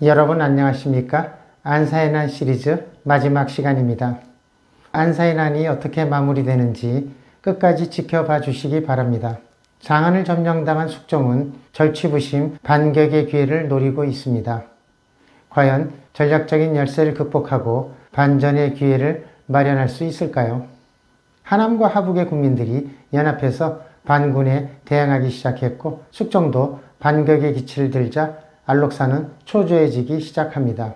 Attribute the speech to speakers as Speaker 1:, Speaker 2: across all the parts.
Speaker 1: 여러분 안녕하십니까? 안사의 난 시리즈 마지막 시간입니다. 안사의 난이 어떻게 마무리되는지 끝까지 지켜봐 주시기 바랍니다. 장안을 점령당한 숙종은 절치부심 반격의 기회를 노리고 있습니다. 과연 전략적인 열세를 극복하고 반전의 기회를 마련할 수 있을까요? 하남과 하북의 국민들이 연합해서 반군에 대항하기 시작했고 숙종도 반격의 기치를 들자 알록사는 초조해지기 시작합니다.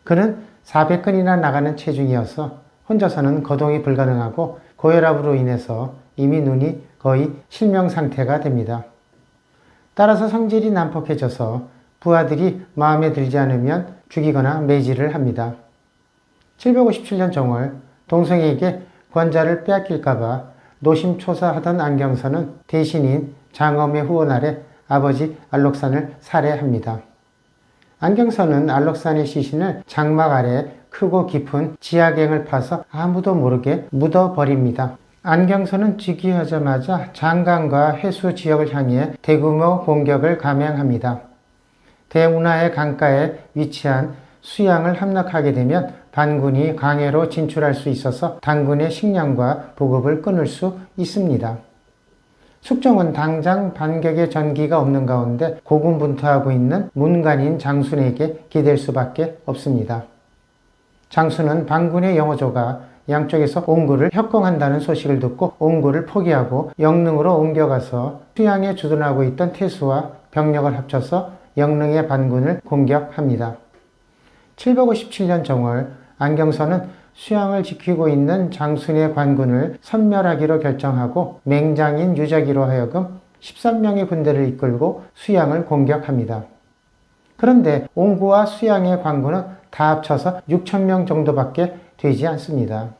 Speaker 1: 그는 400근이나 나가는 체중이어서 혼자서는 거동이 불가능하고 고혈압으로 인해서 이미 눈이 거의 실명 상태가 됩니다. 따라서 성질이 난폭해져서 부하들이 마음에 들지 않으면 죽이거나 매질을 합니다. 757년 정월 동성에게 권자를 빼앗길까봐 노심초사하던 안경선은 대신인 장엄의 후원 아래 아버지 알록산을 살해합니다. 안경선은 알록산의 시신을 장막 아래 크고 깊은 지하갱을 파서 아무도 모르게 묻어버립니다. 안경선은 즉위하자마자 장강과 해수 지역을 향해 대규모 공격을 감행합니다. 대운하의 강가에 위치한 수양을 함락하게 되면 반군이 강해로 진출할 수 있어서 당군의 식량과 보급을 끊을 수 있습니다. 숙종은 당장 반격의 전기가 없는 가운데 고군분투하고 있는 문관인 장순에게 기댈 수밖에 없습니다. 장순은 반군의 영호조가 양쪽에서 옹구를 협공한다는 소식을 듣고 옹구를 포기하고 영릉으로 옮겨가서 수양에 주둔하고 있던 태수와 병력을 합쳐서 영릉의 반군을 공격합니다. 757년 정월 안경선은 수양을 지키고 있는 장순의 관군을 섬멸하기로 결정하고 맹장인 유자기로 하여금 13명의 군대를 이끌고 수양을 공격합니다. 그런데 옹구와 수양의 관군은 다 합쳐서 6,000명 정도밖에 되지 않습니다.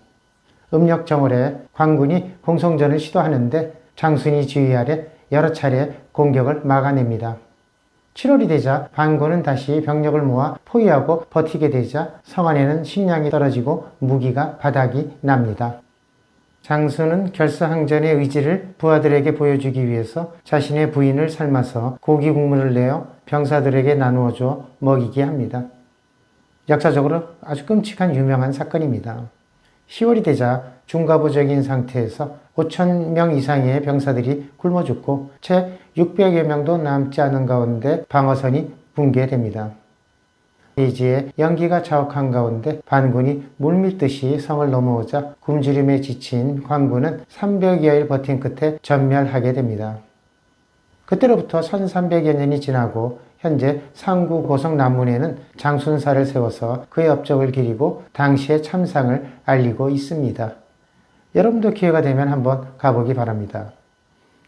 Speaker 1: 음력정월에 관군이 공성전을 시도하는데 장순이 지휘 아래 여러 차례 공격을 막아냅니다. 7월이 되자 반군은 다시 병력을 모아 포위하고 버티게 되자 성 안에는 식량이 떨어지고 무기가 바닥이 납니다. 장순은 결사항전의 의지를 부하들에게 보여주기 위해서 자신의 부인을 삶아서 고기 국물을 내어 병사들에게 나누어줘 먹이게 합니다. 역사적으로 아주 끔찍한 유명한 사건입니다. 10월이 되자 중가부적인 상태에서 5,000명 이상의 병사들이 굶어 죽고 채 600여 명도 남지 않은 가운데 방어선이 붕괴됩니다. 대지에 연기가 자욱한 가운데 반군이 물밀듯이 성을 넘어오자 굶주림에 지친 관군은 300여일 버틴 끝에 전멸하게 됩니다. 그때로부터 1300여 년이 지나고 현재 상구 고성 남문에는 장순사를 세워서 그의 업적을 기리고 당시의 참상을 알리고 있습니다. 여러분도 기회가 되면 한번 가보기 바랍니다.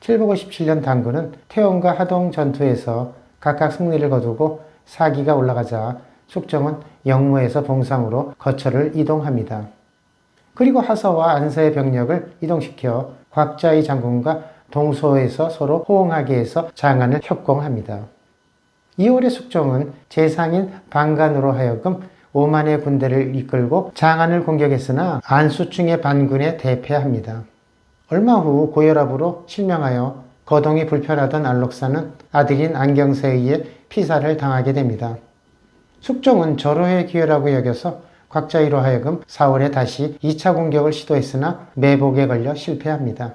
Speaker 1: 757년 당군은 태원과 하동 전투에서 각각 승리를 거두고 사기가 올라가자 숙종은 영무에서 봉상으로 거처를 이동합니다. 그리고 하서와 안서의 병력을 이동시켜 곽자의 장군과 동소에서 서로 호응하게 해서 장안을 협공합니다. 2월에 숙종은 재상인 방간으로 하여금 5만의 군대를 이끌고 장안을 공격했으나 안수충의 반군에 대패합니다. 얼마 후 고혈압으로 실명하여 거동이 불편하던 알록사는 아들인 안경세에 의해 피살을 당하게 됩니다. 숙종은 절호의 기회라고 여겨서 곽자의로 하여금 4월에 다시 2차 공격을 시도했으나 매복에 걸려 실패합니다.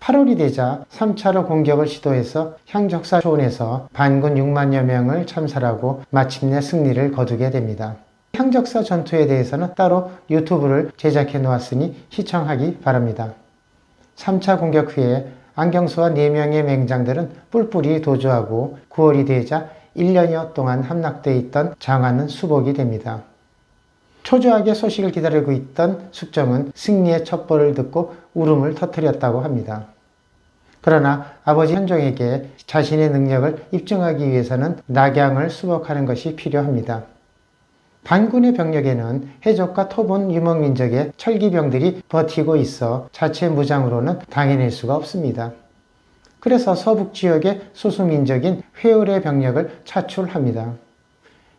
Speaker 1: 8월이 되자 3차로 공격을 시도해서 향적사촌에서 반군 6만여 명을 참살하고 마침내 승리를 거두게 됩니다. 향적사 전투에 대해서는 따로 유튜브를 제작해 놓았으니 시청하기 바랍니다. 3차 공격 후에 안경수와 4명의 맹장들은 뿔뿔이 도주하고 9월이 되자 1년여 동안 함락되어 있던 장안은 수복이 됩니다. 초조하게 소식을 기다리고 있던 숙종은 승리의 첩보를 듣고 울음을 터뜨렸다고 합니다. 그러나 아버지 현종에게 자신의 능력을 입증하기 위해서는 낙양을 수복하는 것이 필요합니다. 반군의 병력에는 해족과 토본 유목민족의 철기병들이 버티고 있어 자체 무장으로는 당해낼 수가 없습니다. 그래서 서북지역의 소수민족인 회올의 병력을 차출합니다.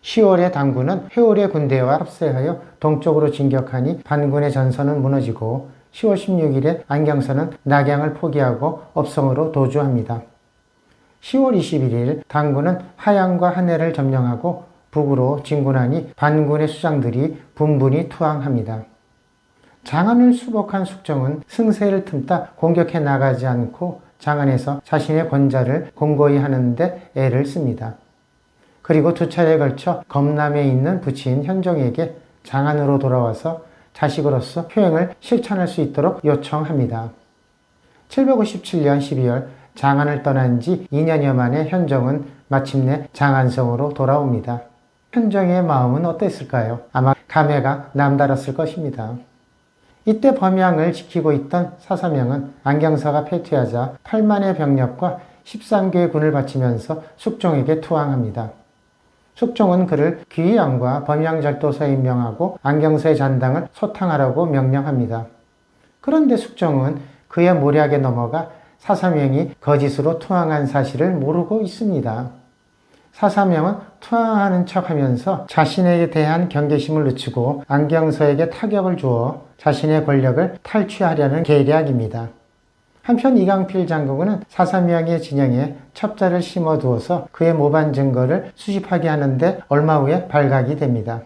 Speaker 1: 10월에 당군은 회올의 군대와 합세하여 동쪽으로 진격하니 반군의 전선은 무너지고 10월 16일에 안경선은 낙양을 포기하고 업성으로 도주합니다. 10월 21일 당군은 하양과 한해를 점령하고 북으로 진군하니 반군의 수장들이 분분히 투항합니다. 장안을 수복한 숙종은 승세를 틈타 공격해 나가지 않고 장안에서 자신의 권좌를 공고히 하는데 애를 씁니다. 그리고 두 차례에 걸쳐 검남에 있는 부치인 현종에게 장안으로 돌아와서 자식으로서 효행을 실천할 수 있도록 요청합니다. 757년 12월 장안을 떠난 지 2년여 만에 현종은 마침내 장안성으로 돌아옵니다. 현종의 마음은 어땠을까요? 아마 감회가 남다랐을 것입니다. 이때 범양을 지키고 있던 사사명은 안경서가 패퇴하자 8만의 병력과 13개의 군을 바치면서 숙종에게 투항합니다. 숙종은 그를 귀양과 범양절도서에 임명하고 안경서의 잔당을 소탕하라고 명령합니다. 그런데 숙종은 그의 모략에 넘어가 사사명이 거짓으로 투항한 사실을 모르고 있습니다. 사사명은 투항하는 척하면서 자신에게 대한 경계심을 늦추고 안경서에게 타격을 주어 자신의 권력을 탈취하려는 계략입니다. 한편 이강필 장군은 사사명의 진영에 첩자를 심어두어서 그의 모반 증거를 수집하게 하는데 얼마 후에 발각이 됩니다.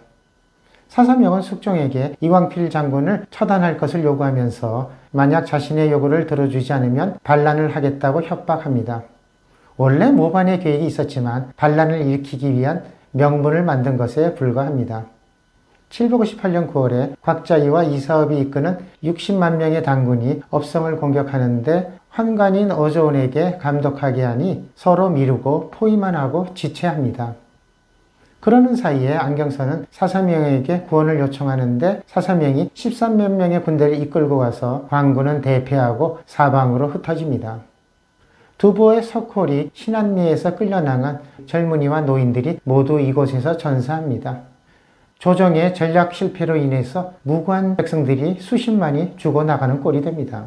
Speaker 1: 사사명은 숙종에게 이광필 장군을 처단할 것을 요구하면서 만약 자신의 요구를 들어주지 않으면 반란을 하겠다고 협박합니다. 원래 모반의 계획이 있었지만 반란을 일으키기 위한 명분을 만든 것에 불과합니다. 758년 9월에 곽자이와 이사업이 이끄는 60만 명의 당군이 업성을 공격하는데 환관인 어조원에게 감독하게 하니 서로 미루고 포위만 하고 지체합니다. 그러는 사이에 안경서는 사사명에게 구원을 요청하는데 사사명이 13몇 명의 군대를 이끌고 가서 광군은 대패하고 사방으로 흩어집니다. 두보의 석홀이 신안리에서 끌려나간 젊은이와 노인들이 모두 이곳에서 전사합니다. 조정의 전략 실패로 인해서 무고한 백성들이 수십만이 죽어나가는 꼴이 됩니다.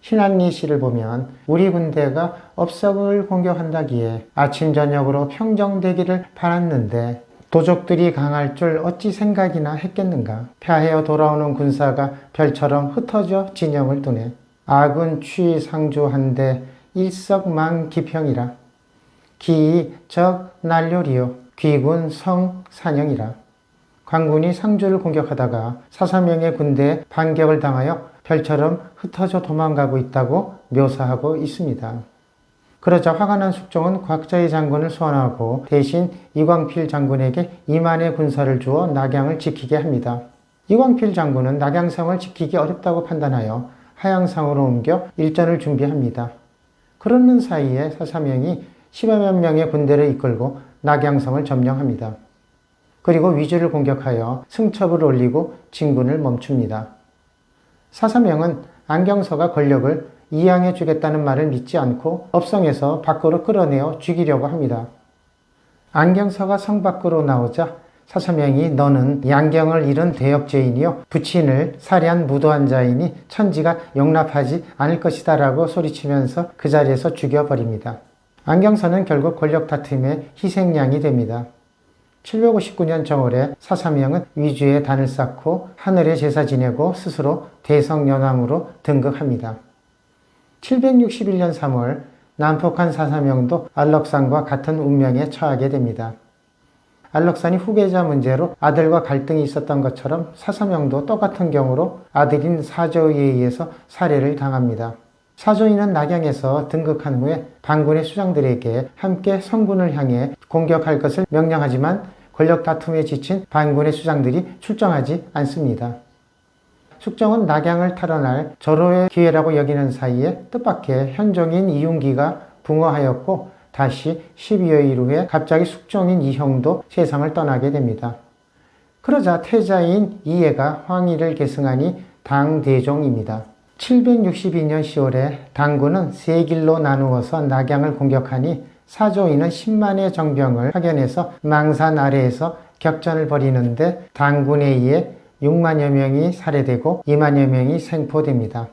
Speaker 1: 신안리 시를 보면 우리 군대가 업석을 공격한다기에 아침 저녁으로 평정되기를 바랐는데 도적들이 강할 줄 어찌 생각이나 했겠는가. 패하여 돌아오는 군사가 별처럼 흩어져 진영을 두네. 악은 취상주한데 일석망기평이라. 기이 적 난료리요 귀군 성산영이라. 광군이 상주를 공격하다가 사사명의 군대에 반격을 당하여 별처럼 흩어져 도망가고 있다고 묘사하고 있습니다. 그러자 화가 난 숙종은 곽자의 장군을 소환하고 대신 이광필 장군에게 2만의 군사를 주어 낙양을 지키게 합니다. 이광필 장군은 낙양성을 지키기 어렵다고 판단하여 하양상으로 옮겨 일전을 준비합니다. 그러는 사이에 사사명이 10여 명의 군대를 이끌고 낙양성을 점령합니다. 그리고 위주를 공격하여 승첩을 올리고 진군을 멈춥니다. 사사명은 안경서가 권력을 이양해 주겠다는 말을 믿지 않고 업성에서 밖으로 끌어내어 죽이려고 합니다. 안경서가 성 밖으로 나오자 사사명이 너는 양경을 잃은 대역죄인이요 부친을 살해한 무도한 자이니 천지가 용납하지 않을 것이다 라고 소리치면서 그 자리에서 죽여버립니다. 안경서는 결국 권력 다툼의 희생양이 됩니다. 759년 정월에 사사명은 위주에 단을 쌓고 하늘에 제사 지내고 스스로 대성연왕으로 등극합니다. 761년 3월 난폭한 사사명도 알럭산과 같은 운명에 처하게 됩니다. 알럭산이 후계자 문제로 아들과 갈등이 있었던 것처럼 사사명도 똑같은 경우로 아들인 사조이에 의해서 살해를 당합니다. 사조이는 낙양에서 등극한 후에 반군의 수장들에게 함께 성군을 향해 공격할 것을 명령하지만 권력 다툼에 지친 반군의 수장들이 출정하지 않습니다. 숙종은 낙양을 탈환할 절호의 기회라고 여기는 사이에 뜻밖의 현종인 이윤기가 붕어하였고 다시 12여일 후에 갑자기 숙종인 이형도 세상을 떠나게 됩니다. 그러자 태자인 이해가 황희를 계승하니 당대종입니다. 762년 10월에 당군은 세 길로 나누어서 낙양을 공격하니 사조이는 10만의 정병을 파견해서 망산 아래에서 격전을 벌이는데 당군에 의해 6만여 명이 살해되고 2만여 명이 생포됩니다.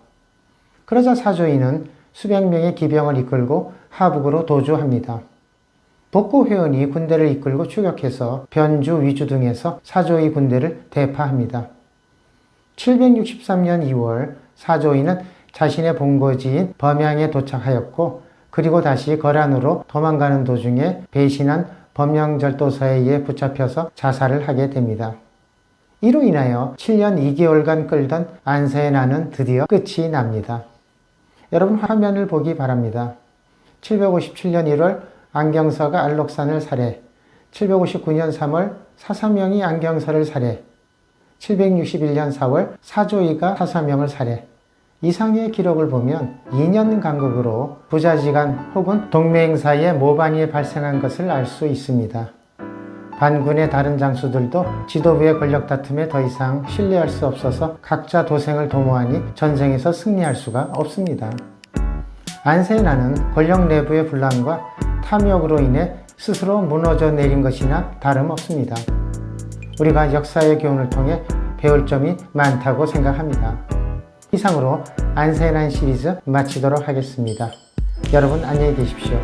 Speaker 1: 그러자 사조이는 수백 명의 기병을 이끌고 하북으로 도주합니다. 복고 회원이 군대를 이끌고 추격해서 변주, 위주 등에서 사조이 군대를 대파합니다. 763년 2월 사조이는 자신의 본거지인 범양에 도착하였고 그리고 다시 거란으로 도망가는 도중에 배신한 범령절도서에 의해 붙잡혀서 자살을 하게 됩니다. 이로 인하여 7년 2개월간 끌던 안사의 난은 드디어 끝이 납니다. 여러분 화면을 보기 바랍니다. 757년 1월 안경서가 안록산을 살해, 759년 3월 사사명이 안경서를 살해, 761년 4월 사조이가 사사명을 살해. 이상의 기록을 보면 2년 간격으로 부자지간 혹은 동맹 사이에 모반이 발생한 것을 알 수 있습니다. 반군의 다른 장수들도 지도부의 권력 다툼에 더 이상 신뢰할 수 없어서 각자 도생을 도모하니 전쟁에서 승리할 수가 없습니다. 안세의 난은 권력 내부의 분란과 탐욕으로 인해 스스로 무너져 내린 것이나 다름없습니다. 우리가 역사의 교훈을 통해 배울 점이 많다고 생각합니다. 이상으로 안세의 난 시리즈 마치도록 하겠습니다. 여러분 안녕히 계십시오.